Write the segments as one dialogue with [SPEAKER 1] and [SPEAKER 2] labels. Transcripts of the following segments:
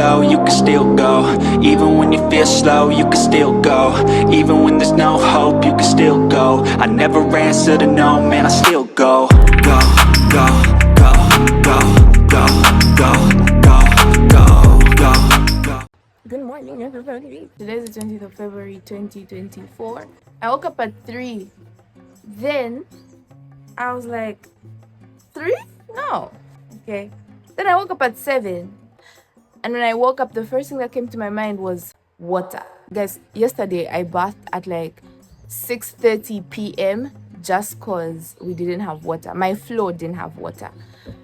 [SPEAKER 1] low, you can still go. Even when you feel slow, you can still go. Even when there's no hope, you can still go. I never answer to no, man, I still go. Go, go, go, go, go, go, go, go, go, go.
[SPEAKER 2] Good morning, everybody. Today is the 20th of February 2024. I woke up at 3. Then I was like, 3? No. Okay. Then I woke up at 7. And when I woke up, the first thing that came to my mind was water. Guys, yesterday I bathed at like 6:30 p.m. just because we didn't have water. My floor didn't have water.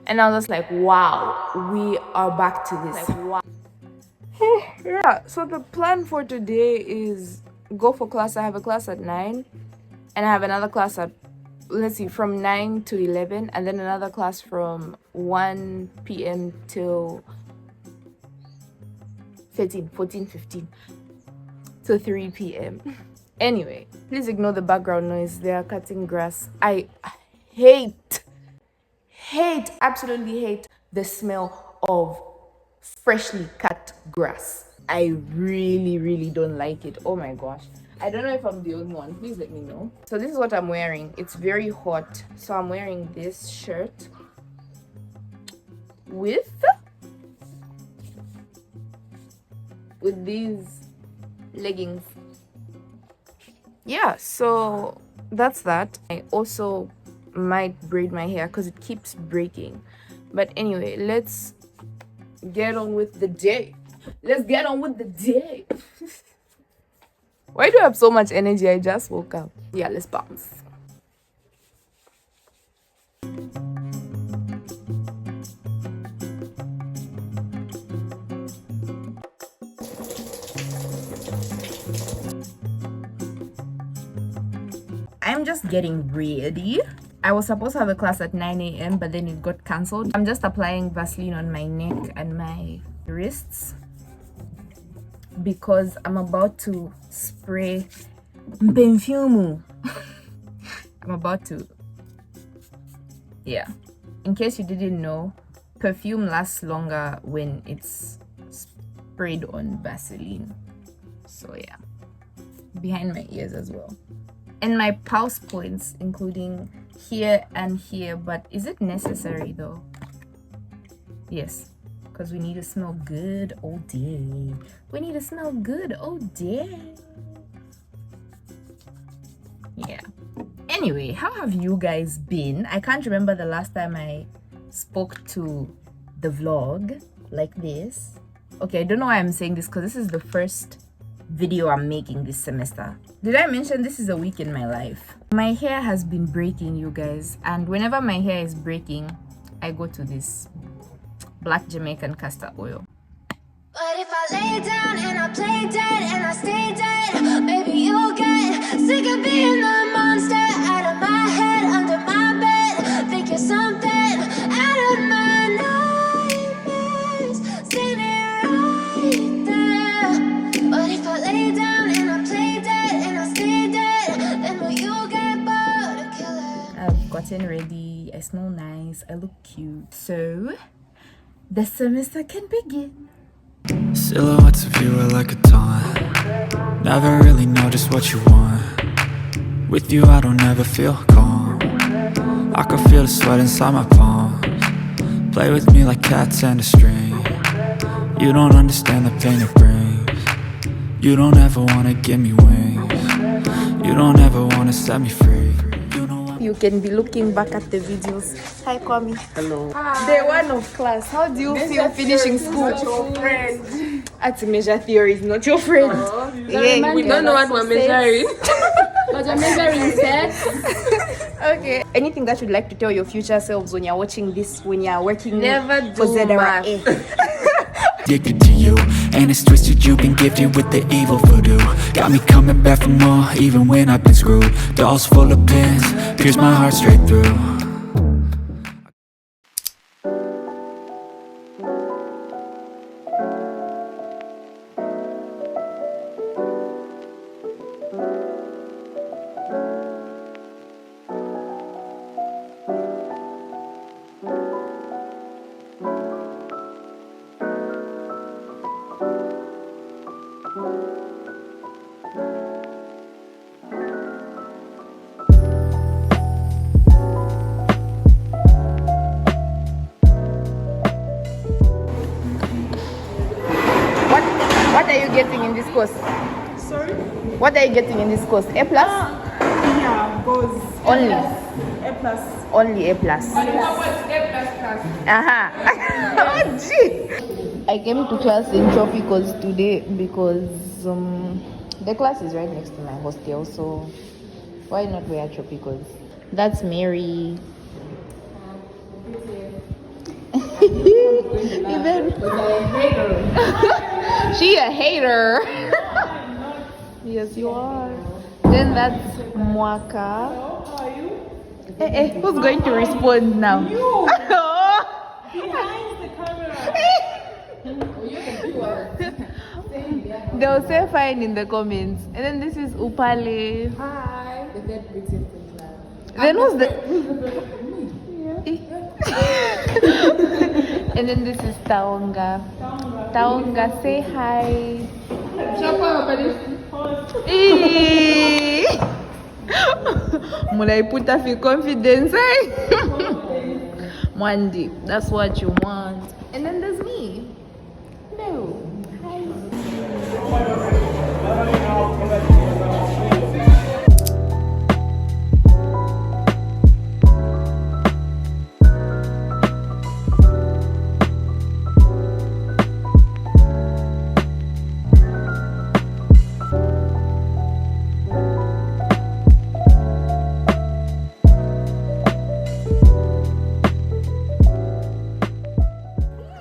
[SPEAKER 2] And I was just like, wow, we are back to this. Like, wow. Yeah, so the plan for today is go for class. I have a class at 9 and I have another class at, let's see, from 9 to 11, and then another class from 1 p.m. till 14:15 to 3 p.m. Anyway, please ignore the background noise. They are cutting grass. I absolutely hate the smell of freshly cut grass. I really don't like it. Oh my gosh. I don't know if I'm the only one. Please let me know. So this is what I'm wearing. It's very hot. So I'm wearing this shirt with these leggings. Yeah, so that's that. I also might braid my hair because it keeps breaking. But anyway, let's get on with the day. Let's get on with the day. Why do I have so much energy? I just woke up. Yeah, let's bounce. I'm just getting ready. I was supposed to have a class at 9 a.m. but then it got cancelled. I'm just applying Vaseline on my neck and my wrists because I'm about to spray perfume. I'm about to, yeah. In case you didn't know, perfume lasts longer when it's sprayed on Vaseline. So yeah, behind my ears as well. And my pulse points, including here and here. But is it necessary though? Yes, because we need to smell good all day. We need to smell good all day. Yeah. Anyway, how have you guys been? I can't remember the last time I spoke to the vlog like this. Okay, I don't know why I'm saying this because this is the first video I'm making this semester. Did I mention this is a week in my life? My hair has been breaking, you guys, and whenever my hair is breaking, I go to this black Jamaican castor oil.
[SPEAKER 3] But if I lay down and I play dead and I stay dead, maybe you'll get sick of being the monster out of my head, under my bed. Think you're something out of my nightmares, seen it right there. But if I lay down and I play dead and I stay dead, then will you get bored and kill it?
[SPEAKER 2] I've gotten ready, I smell nice, I look cute. So the semester can begin.
[SPEAKER 1] Silhouettes of you are like a taunt. Never really know just what you want. With you I don't ever feel calm. I can feel the sweat inside my palms. Play with me like cats and a string. You don't understand the pain it brings. You don't ever wanna give me wings. You don't ever wanna set me free.
[SPEAKER 2] You can be looking back at the videos. Hi, Kwame.
[SPEAKER 4] Hello.
[SPEAKER 2] Day 1 of class. How do you feel finishing school?
[SPEAKER 4] Not your friend.
[SPEAKER 2] At to measure theory is not your friend. Yeah,
[SPEAKER 4] We don't know what we're measuring.
[SPEAKER 5] But you're measuring set.
[SPEAKER 2] Okay. Anything that you'd like to tell your future selves when you're watching this, when you're working
[SPEAKER 4] Never
[SPEAKER 2] for
[SPEAKER 4] do
[SPEAKER 2] ZRA?
[SPEAKER 1] Addicted to you, and it's twisted. You've been gifted with the evil voodoo. Got me coming back for more, even when I've been screwed. Dolls full of pins, pierce my heart straight through.
[SPEAKER 2] course?
[SPEAKER 6] Sorry?
[SPEAKER 2] What are you getting in this course? A plus?
[SPEAKER 6] Yeah, goes.
[SPEAKER 2] Only.
[SPEAKER 6] A plus.
[SPEAKER 2] Only A plus. Oh, gee. I came to class in tropicals today because the class is right next to my hostel, so why not wear tropicals? That's Mary. Even she a hater. Yes, you are. Then that's Mwaka. Who's going to respond now? They'll say fine in the comments. And then this is Upale.
[SPEAKER 5] Hi. The third British class.
[SPEAKER 2] Then who's the? And then this is Taonga. Taonga, say hi. Mulai put off your confidence, eh? Mwandi, that's what you want. And then there's me. No.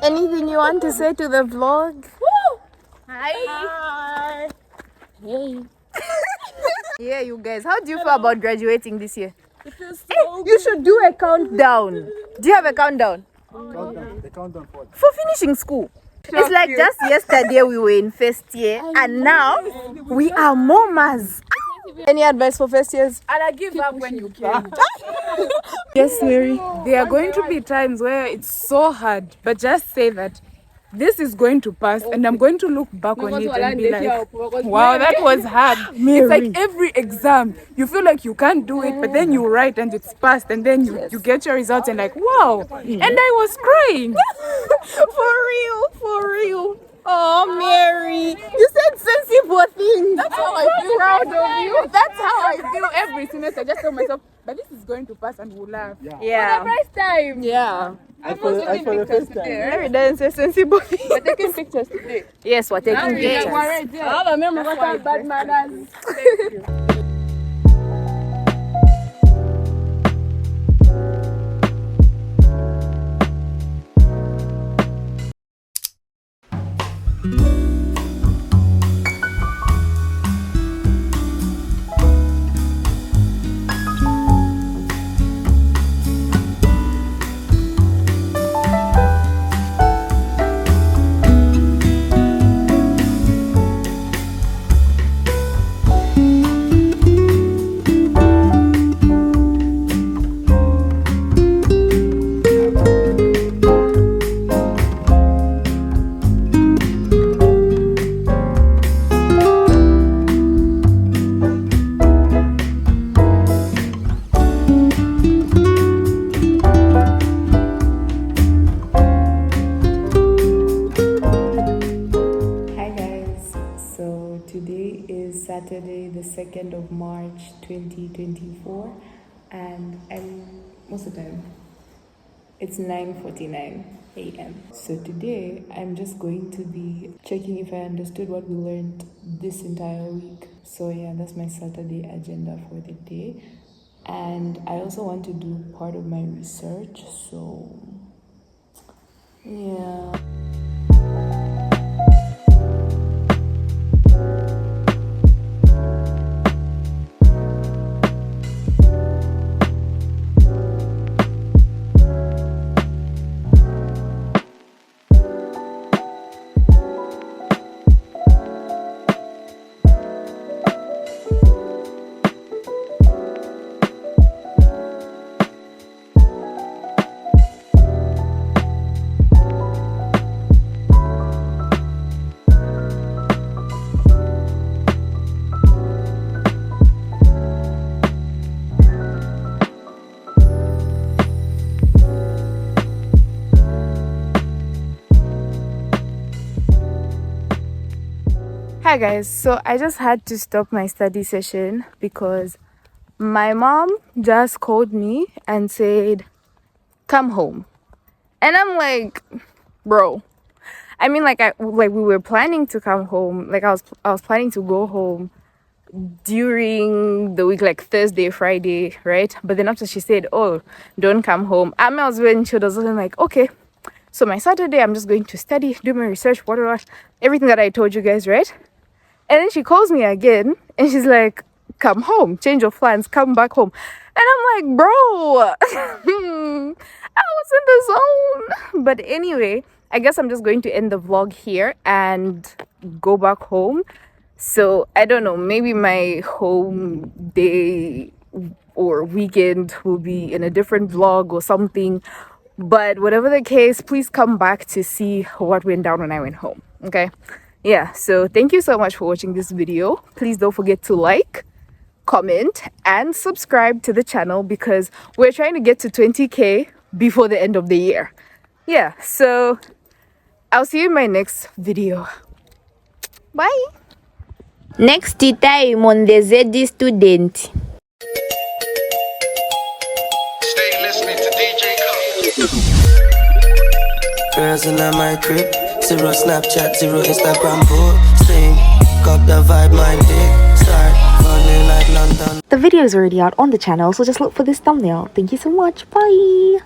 [SPEAKER 2] Anything you want to say to the vlog? Hi. Hey. Yeah, you guys, how do you feel about graduating this year?
[SPEAKER 6] It feels so
[SPEAKER 2] You should do a countdown. Do you have a countdown?
[SPEAKER 7] The countdown
[SPEAKER 2] For finishing school. It's like just yesterday we were in first year and now we are momas. Any advice for first years?
[SPEAKER 6] And I give up when you can. Yes, Mary. There are going to be times where it's so hard, but just say that this is going to pass, and I'm going to look back on it and be like, wow, that was hard. It's like every exam, you feel like you can't do it, but then you write and it's passed, and then you get your results and like, wow. And I was crying.
[SPEAKER 2] For real. Oh, Mary, you said sensible things.
[SPEAKER 6] That's how I feel. Proud of you. That's how I feel every semester. I just tell myself, but this is going to pass and we'll laugh.
[SPEAKER 2] Yeah.
[SPEAKER 6] First time. Yeah.
[SPEAKER 7] As for the first time.
[SPEAKER 2] Mary doesn't say sensible things.
[SPEAKER 6] We're taking pictures today.
[SPEAKER 2] Yes, we're taking pictures.
[SPEAKER 6] I have a memory of bad manners.
[SPEAKER 8] Saturday, the 2nd of March 2024, and what's the time? It's 9:49 a.m. So today I'm just going to be checking if I understood what we learned this entire week. So yeah, that's my Saturday agenda for the day. And I also want to do part of my research, so yeah.
[SPEAKER 6] Hi guys, so I just had to stop my study session because my mom just called me and said, come home. And I'm like, bro, I mean, like we were planning to come home. Like I was planning to go home during the week, like Thursday, Friday, right? But then after she said, oh, don't come home, I was when she was like, okay, so my Saturday I'm just going to study, do my research, whatever, everything that I told you guys, right? And then she calls me again and she's like, come home, change your plans, come back home. And I'm like, bro, I was in the zone. But anyway, I guess I'm just going to end the vlog here and go back home. So I don't know, maybe my home day or weekend will be in a different vlog or something. But whatever the case, please come back to see what went down when I went home. Okay? Yeah, so thank you so much for watching this video. Please don't forget to like, comment, and subscribe to the channel because we're trying to get to 20k before the end of the year. Yeah, so I'll see you in my next video. Bye!
[SPEAKER 9] Next time on the ZD Student.
[SPEAKER 10] Stay listening to DJ Cup. Girls in my crib, 0 Snapchat, 0 Instagram posting. Got the vibe, my dick start running like London.
[SPEAKER 9] The video is already out on the channel, so just look for this thumbnail. Thank you so much. Bye!